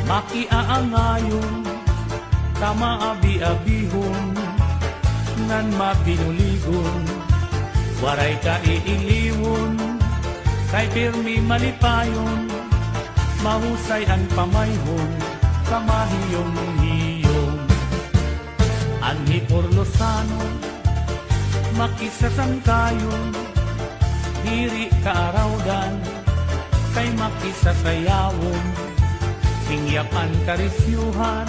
makiaangayon, kamaabi-abihon, ngan mapinuligon, waray ka iiliwon, kay pirmi malipayon, mahusay ang pamayhon, kamahiyong-hiyong. Anhi Porlosano, makisasangkayon, diri kaarawdan, kay makisasayawon, hingyapan karisyuhan,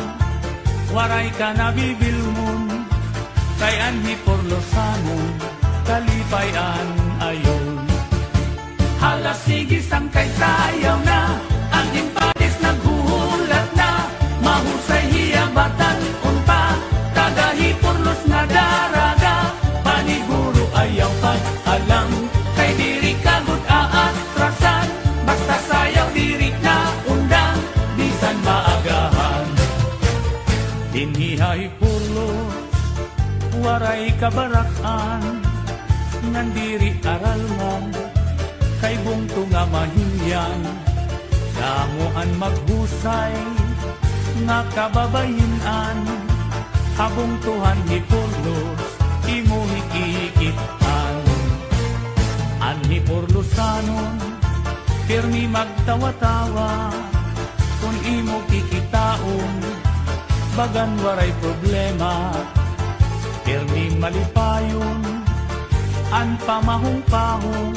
waray ka nabibilmon, kay Anhi Porlosano, kalipayan ayon. Hala sige sangkay sayaw na, ang impadis naghuhulat na, mahusay hiyabatan unpa, tagahi Porlos na daraga, paniguro ayaw pag-alang, kay diri kagod aatrasan, basta sayaw diri na undang, bisan maagahan. Dinhihay Porlos, waray kabarakan, nandiri aralman, kay bungto nga mahingyan, damuan maghusay, nga kababayinan, habungtuhan ni Porlos, imo hikikitan. Anhi Porlosanon, pirmi magtawa-tawa, kung imo kikitaon, bagan waray problema, pirmi malipayon, an pamahong-pahong,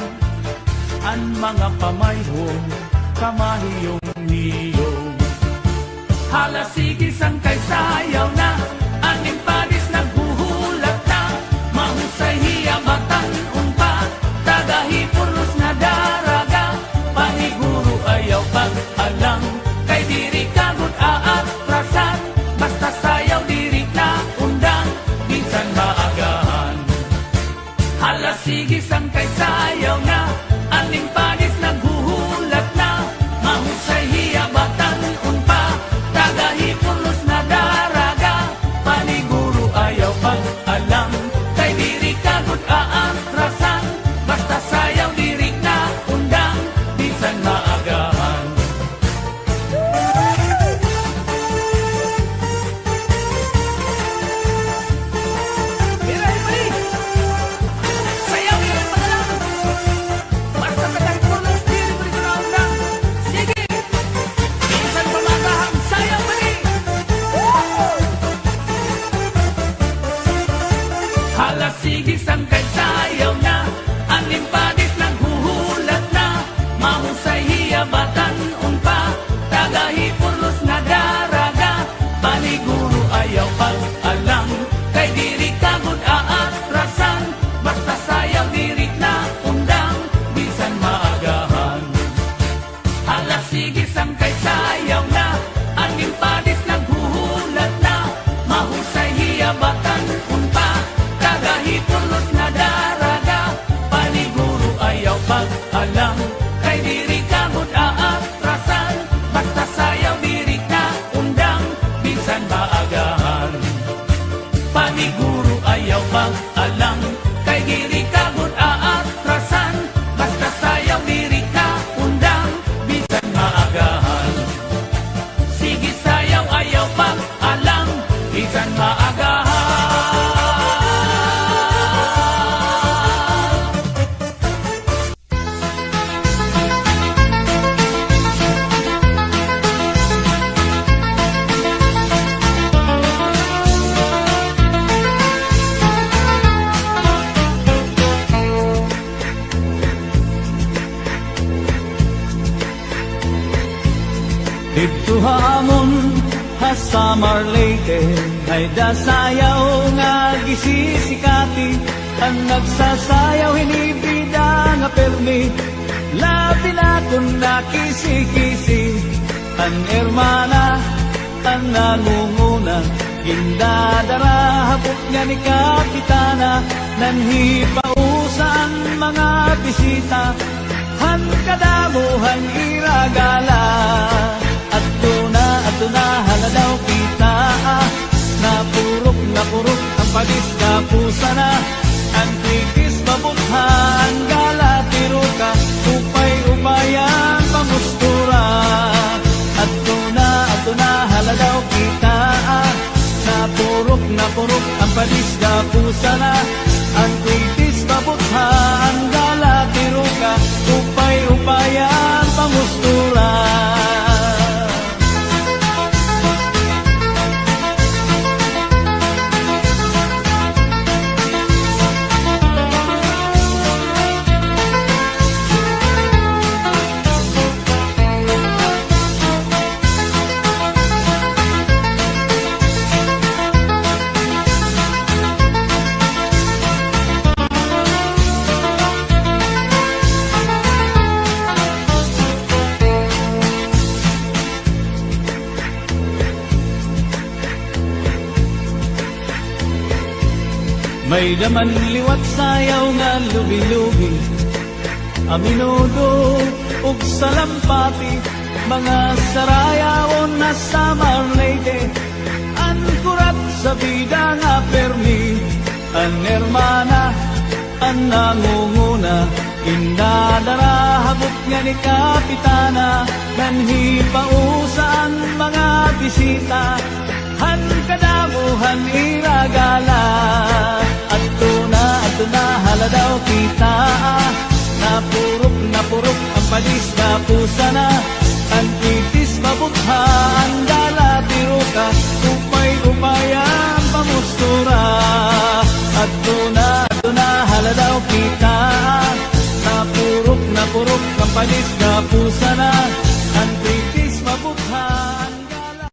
an mga pamayhong, kamahiyong-hiyong. Hala sige sangkay sayaw na, ang impadis naghuhulat na, mahusay hiyabatan unpa, tagahi Porlos na daraga, paniguro ayaw pag-alang, kay diri kagod aatrasan, basta sayaw diri na undang, minsan maagahan. Hala sige sangkay sayaw na, ang impadis naghuhulat na, mahusay hiyabatan unpa, tagahi Porlos na daraga, paniguro ayaw pag-alam, kay diri kagod aatrasan, basta sayaw diri na undang, bisan maagahan. Sayaw diri pag-alam, basta tagahi Porlos diri diri na undang, sige, bisan pamagahan, sayaw diri. Hala sige sangkay sayaw na, ang impadis naghuhulat na, mahusay hiyabatan unpa, tagahi Porlos na daraga, paniguro ayaw pag-alam, kay diri kagod aatrasan, basta sayaw diri na undang, bisan maagahan. Hala sige sangkay sayaw na, ang impadis naghuhulat na, mahusay hiyabatan unpa, tagahi Porlos na daraga, paniguro ayaw pag-alam, kay diri kagod aatrasan, basta sayaw diri na undang, bisan maagahan. Paniguro ayaw pag-alam, kay diri kagod aatrasan, basta sayaw diri na undang, bisan maagahan. Sige sayaw ayaw pag-alam, bisan maagahan. Dito hamon ha Samar Leyte, ay dasayaw nga gisisikati, ang nagsasayaw hinibida nga permi, labi na kung nakisi-kisi, ang hermana, ang nangunguna, indadara hapot nga ni Kapitana, nanhipausan mga bisita, han kadamuhan iragala. Ato na haladaw kita, napurok ang padis kapusa na, ang tikis mabutha ang gala tiruka, upay-upayan pamustura. Ato na padisga pusa na ang kritis mabutha ang gala tiruka upay-upayan pamustura. May daman liwat sayaw nga lubi-lubi, aminudo ug salampati, mga sarayawon na summer lady, an kurat sa bida nga permi, an hermana, an nangunguna, indadara habot nga ni kapitana, nanhi pausan mga bisita, han kadamuhan iragala. Ato na haladaw kita, napurok ang padis na pusa na, ang kritis mabutha ang dala tiruka, upay-upayan pamustura. Ato na haladaw kita, napurok ang padis na pusa na, ang kritis mabutha ang dala.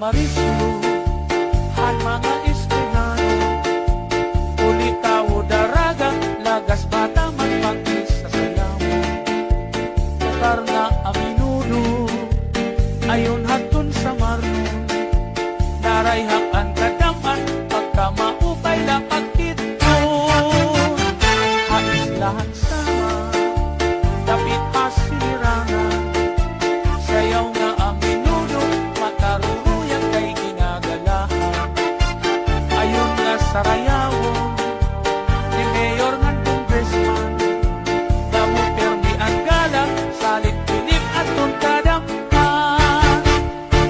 marisyo, han mga ispinano, ulit tao daragang, lagas bata man pagkis sa sayaw. Lugar na aminudo, ayon hatun sa marnon, narayhakan kadaman, pagkamaupay lapag dito. Haislahan sama, dapit pasilirangan, sayaw nga ang minudo, makaruruyang kay ginagalahan. Ayon nga sa rayawon, ni Mayor nga Congressman, damo permi ang galang, salit pilip at tuntadampan.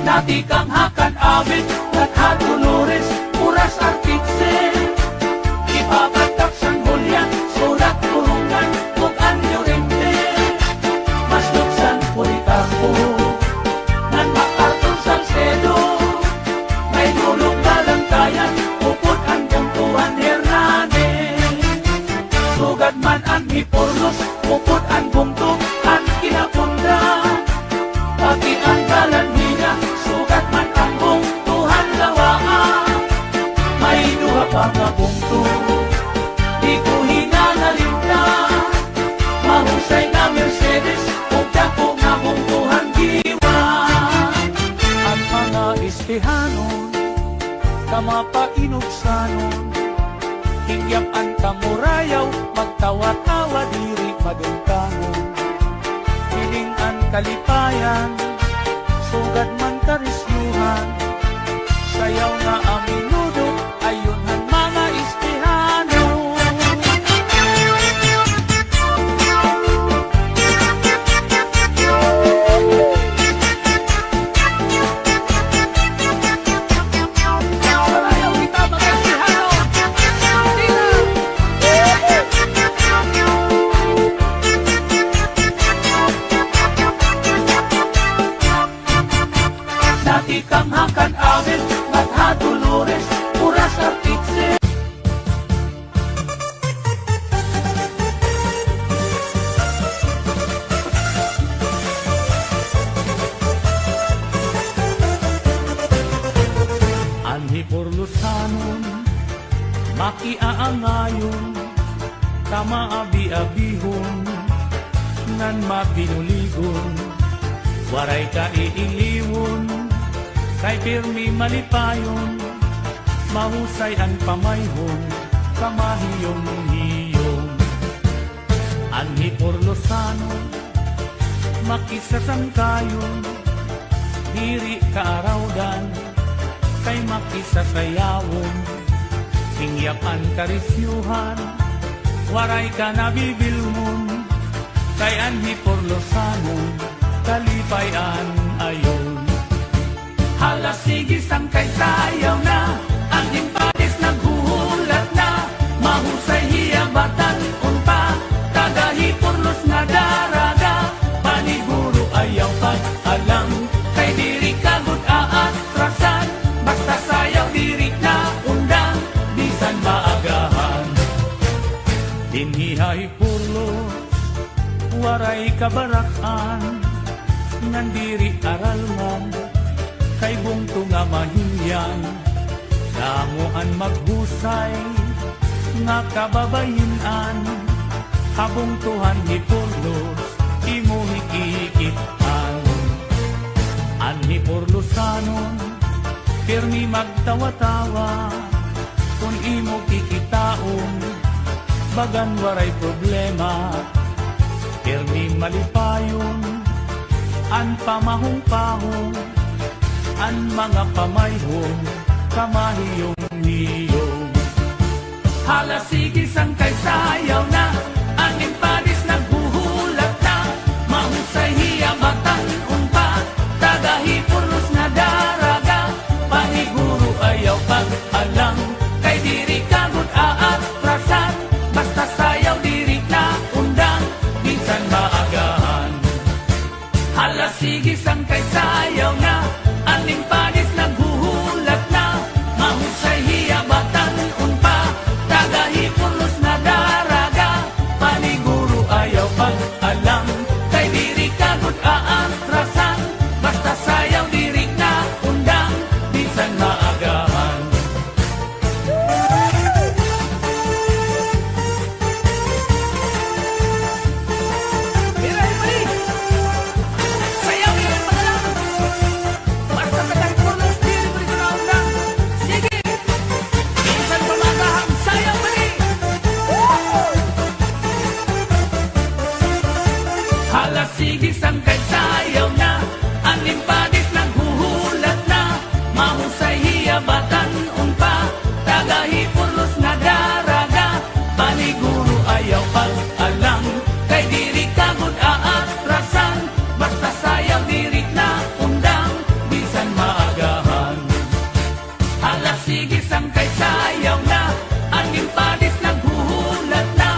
Dati kang hakan awit, latha Dolores, Uras Artitse, ipapatak sang hulyan, sulat kurungan, kung anyo rente. Mas luksan puritapo, nan makarton sang sedo, may dulong galantayan, upot ang Tuan Hernandez. Sugad man ang hipurlos, upot ang bungtong, ang kinapunda, pati ang galanhina, sugat man ang bungtuhan lawaan. May duha pa nga bungtong, di ko hinanalinda, mahusay na Mercedes, ug dako nga bungtuhan giwa. Ang mga istihanon, kamapainugsanon, hingyap ang kamurayaw, magtawa-tawa diri madungkanon. Piling ang kalipayan, sugad man karisyuhan, sayaw nga ang minudo, ayon ang mga istihano. Sarayaw kita mga istihano. Dati kang hakan awit, latha Dolores, Uras Artitse. Anhi porlusanon, makiaangayon, tama abi-abihon, nan mapinuligon, waray ka iiliwon, kay pirmi malipayon, mahusay ang pamayhon, kamahiyong-hiyong. Anhi porlosanon, makisasangkayon, diri kaarawdan, kay makisasayawon, hingyapan karisyuhan, waray ka nabibilmon, kay anhi porlosanon, kalipayan ayon. Hala sige sang kay sayaw na, ang impadis naghuhulat na, mahusay hiyabatan unpa, tagahipurlos nga daraga, paniguro ayaw pag-alam, kay diri kagud aatrasan, basta sayaw diri na undang, bisan maagahan. Dinhihay purlos, waray kabarakan, nandiri aralman, kay bungto nga mahilyan, damuan maghusay, nga kababayinan, habungtuhan hipurlos, imo hikikitan. Anhi porlosanon, pirmi magtawa-tawa, kung imo kikitaon, bagan waray problema, pirmi malipayon, an pamahong-pahong, an mga pamayhong, kamahiyong-hiyong. Hala sige sang kay sayaw na, ang impadis naghuhulat na, mahusay hiyabatan unpa, tagahipurlos na daraga, paniguro ayaw pag-alam, kay diri kagud aatrasan, basta sayaw diri na undang, minsan maagahan. Hala sige sang kay sayaw na, aning padis naghuhulat na, mahusay hiyabatan unpa, tagahipurlos na daraga, paniguro ayaw pag-alam, kay diri kagud aatrasan, basta sayaw diri na undang, Alasigis ang kaysayaw na, ang limpadis naghuhulat na, mahusay hiyabatan unpa, tagahipulos na daraga, paniguro ayaw pag-alang, kay diri kagod aatrasan, basta sayaw diri na undang, bisan maagahan. Alasigis ang kaysayaw na, ang limpadis naghuhulat na,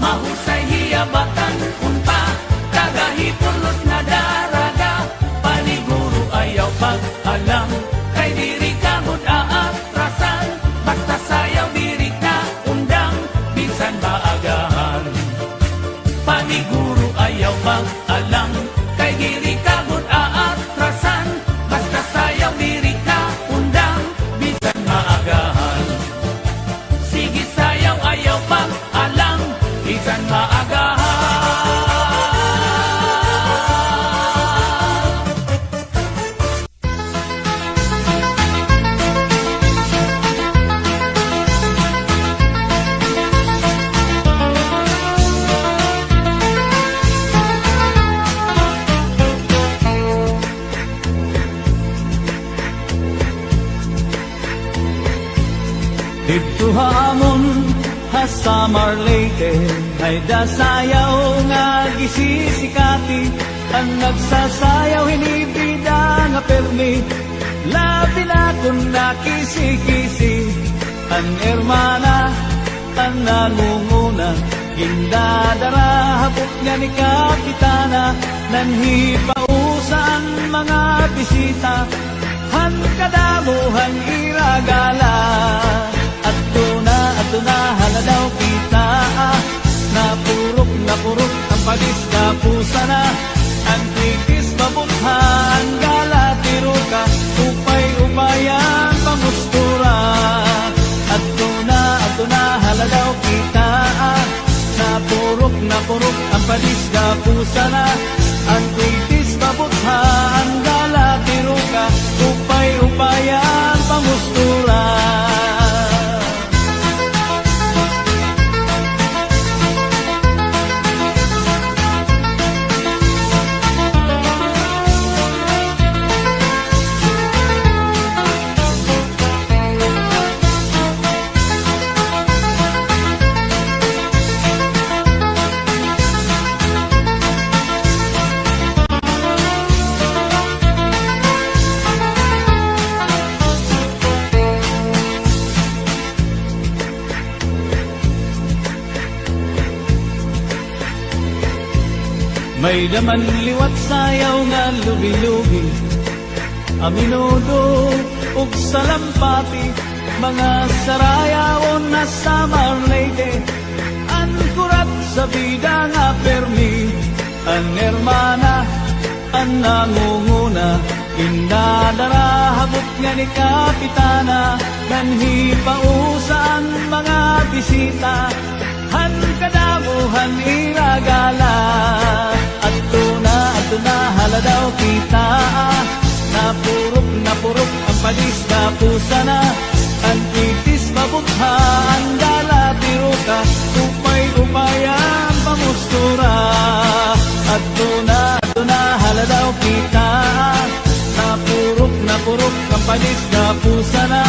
mahusay hiyabatan unpa, tagahipulos na daraga, paniguro ayaw pag-alang, kay diri kagod aatrasan, basta sayaw diri na undang, bisan maagahan. Paniguro ayaw pag-alang, kay diri kagod aatrasan, basta sayaw diri na undang, bisan maagahan. Sige sayaw ayaw pag-alang, bisan maagahan. Dito hamon ha Samar Leyte ay dasayaw nga gisisikati, ang nagsasayaw hinibida nga permi, labi na kung nakisi-kisi, ang hermana ang nangunguna, gindadara habot nga ni kapitana, nanhipausan mga bisita, han kadamuhan iragala. Ato na haladaw kita, napurok ang palis na pusa na, ang titis mabutha, ang gala tiruka, upay-upayang pamustura. Ato na haladaw kita, napurok ang palis na pusa na, ang titis mabutha, ang gala tiruka, upay-upayang pamustura. May daman liwat sayaw nga lubi-lubi, aminudo ug salampati, mga sarayawon na Samar Leyte, ang kurat sa bida nga permi, ang hermana ang nangunguna, indadara habot nga ni kapitana, nanhipausan mga bisita, han kadamuhan iragala. Ato na haladaw kita, napurok ang palis na pusa na, ang titis mabutha, ang gala tiruka, upay-upayang pamustura. Ato na haladaw kita, napurok ang palis na pusa na,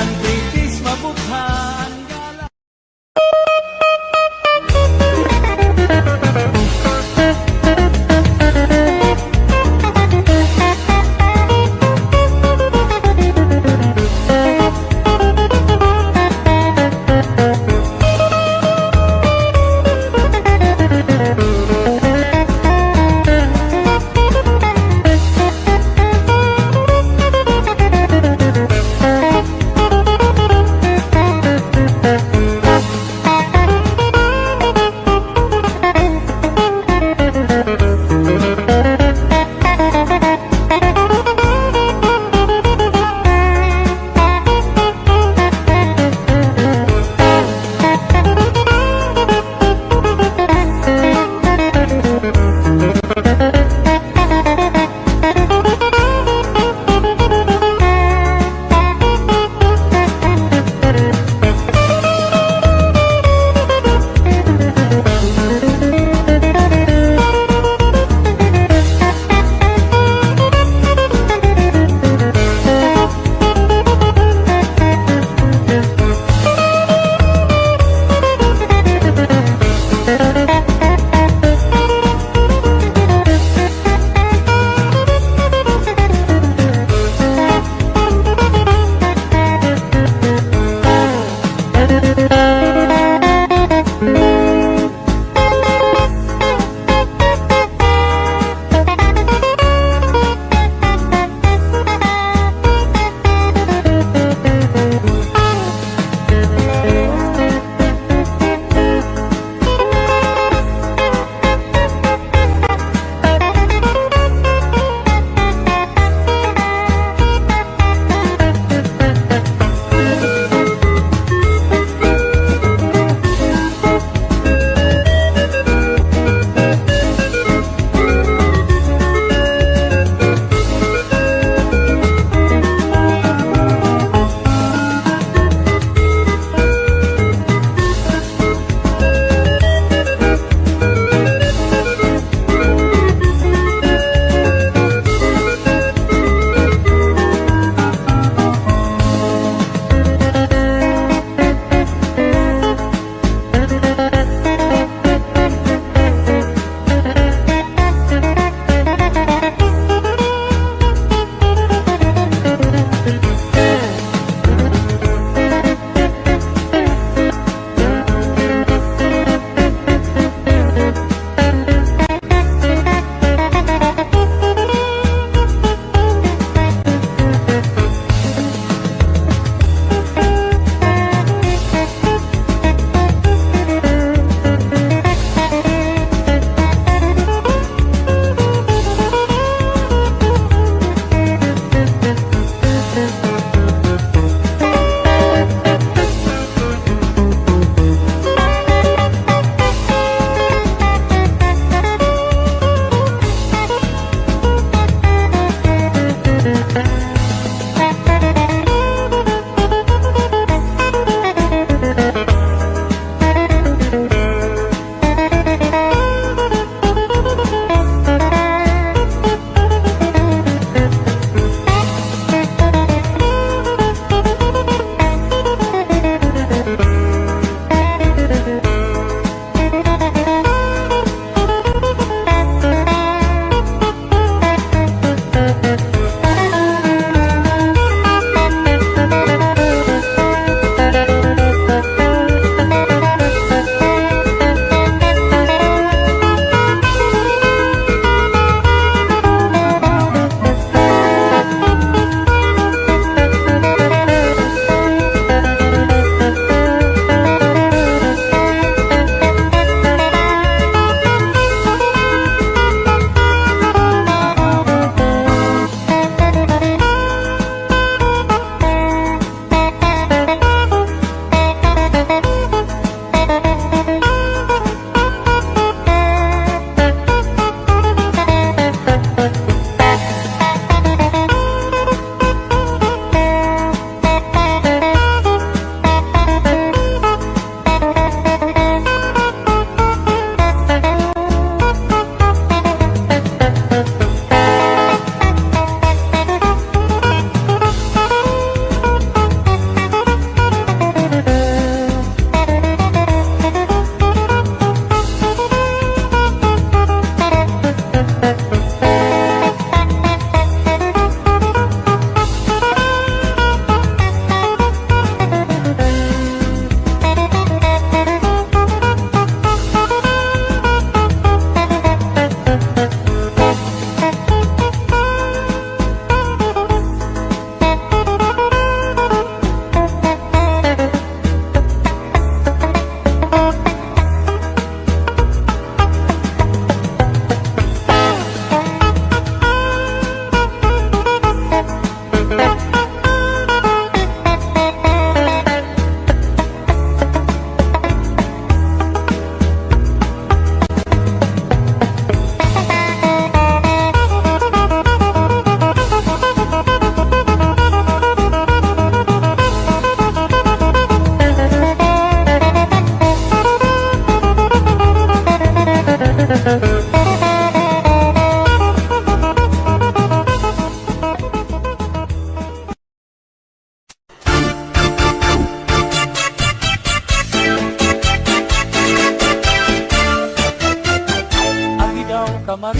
ang titis mabutha, ang gala.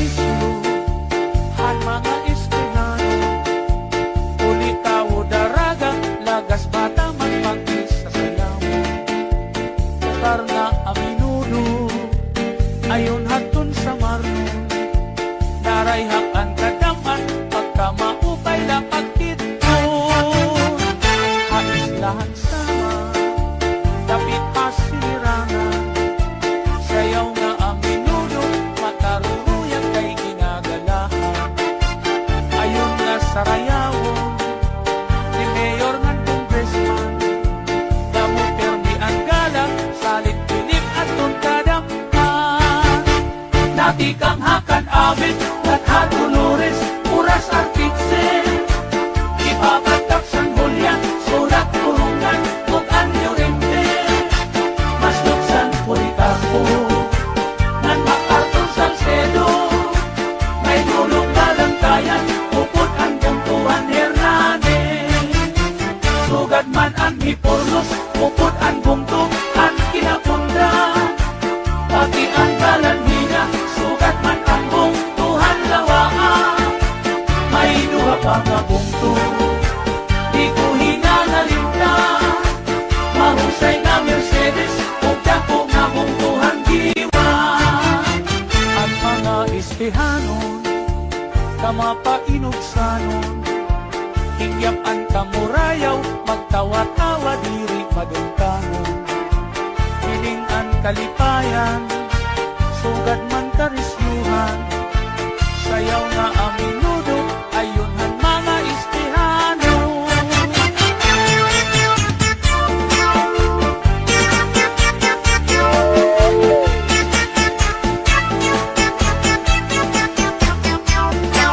isyu han mga Estehano uli tawo daraga lagas bata man pagis sa sayaw lugar na aminuno ayon hatun sa marnon narayhakan kadaman pagkamaupay lang pagkiton haislahan sama dapit hasirangan sayaw nga ang minuno mataruruyang kay ginagalahan ayon nga sarayawon ni Mayor ng Congressman damo permi ang galang salit piling at kadamhan nati kang hakan amin at hatulores puras artitse ipapatak sang hulyan sulat kurungan kung anyo rente mas luksan puritapo nan makarton Salcedo may dulong kalantayan upod ang Tuan Hernandez sugad man ang hipornos upod ang bungtong ang kinapunda pati ang kalanhina sugat man ang bungtuhan lawaan may duha pa nga bungtong di ko hinanalimta mahusay nga Mercedes ug dako nga bungtuhan diwa at mga Estehanon kamapainugsanon hingyap ang kamurayaw magtawa-tawa diri madungkanon piling ang kalipayan sugad man karisyuhan sayaw nga ang minudo ayunhan mga Estehano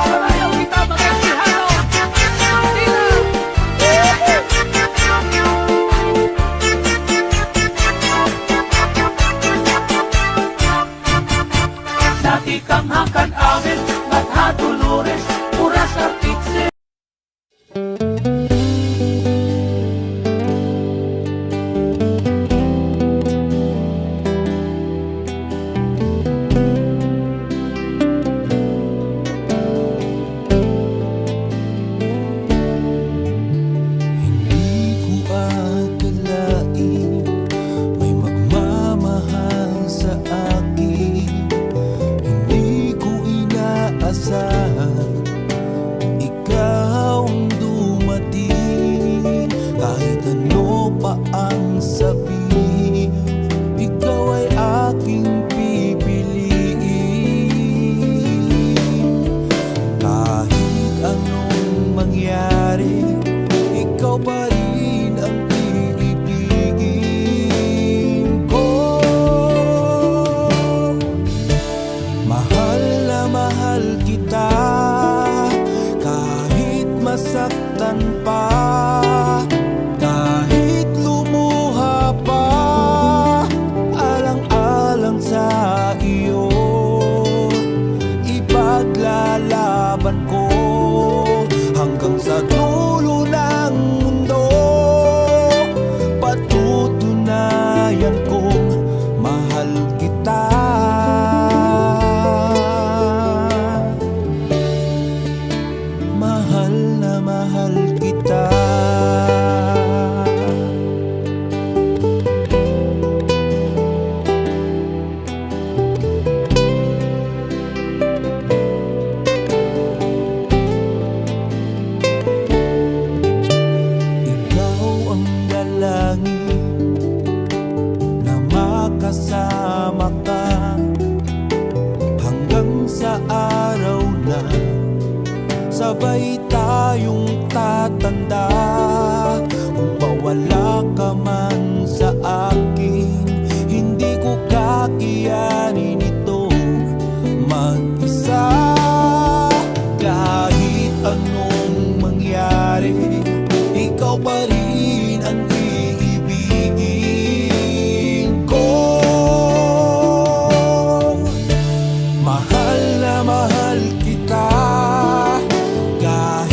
Sarayaw kita mga Estehano. Nati kang hakan amin at hatulores puras artitse Hindi ko akalain may magmamahal sa akin. Hindi ko inaasahan ikaw ang dumating. Kahit ano pa ang sabihin, ikaw ay aking pipiliin. Kahit anong mangyari, ikaw pa rin ang iibigin ko. Mahal na mahal kita, kahit masaktan pa, kahit lumuha pa, alang-alang sa iyo, ipaglalaban ko hanggang sa dulo ng mundo. Patutunayan kong mahal kita. Mahal na mahal kita. Ikaw ang dalangin na makasama ka hanggang sa araw na sabay tayong tatanda. Kung mawala ka man sa akin, hindi ko kakayanin ito mag-isa. Kahit anong mangyari, ikaw pa rin ang iibigin ko. Mahal na mahal kita, kahit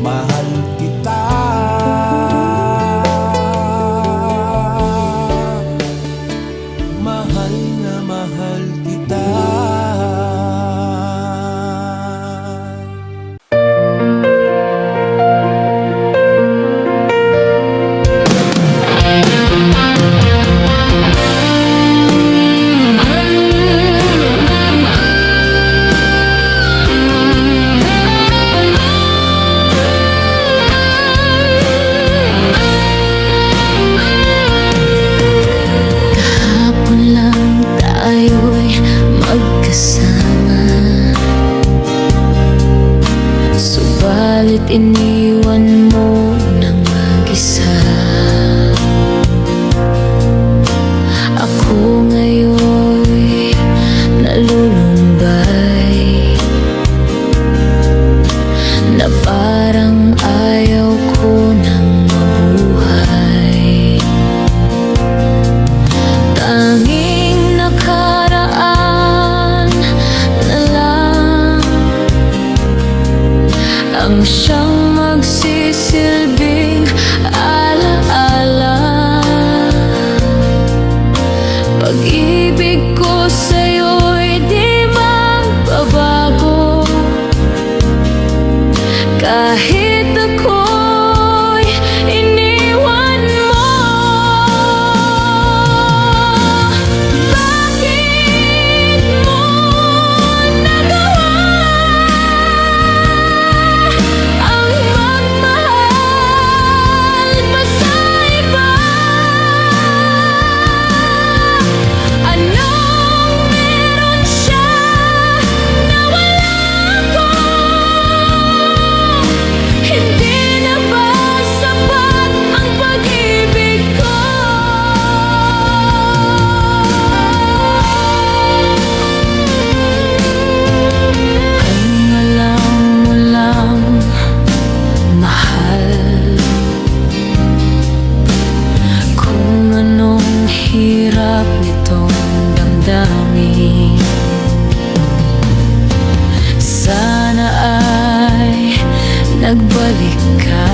mahal kita. Mahal na mahal kita. Kahapon lang tayo'y magkasama, subalit iniwan mo ng mag-isa. Ako ngayon'y nalulumbay, na parang ayaw ko nang mabuhay. Tanging nakaraan na lang ang siyang magsisilbing alaala. Pag-ibig ko sa'yo'y di magbabago, kahit ako'y iniwan mo. Bakit mo nagawa ang magmahal pa sa iba? Anong meron siya na wala ko? Hindi na ba sapat ang pag-ibig ko? Ang alam mo lang, mahal, kung anong hirap nitong damdamin. Sana ay nagbalik ka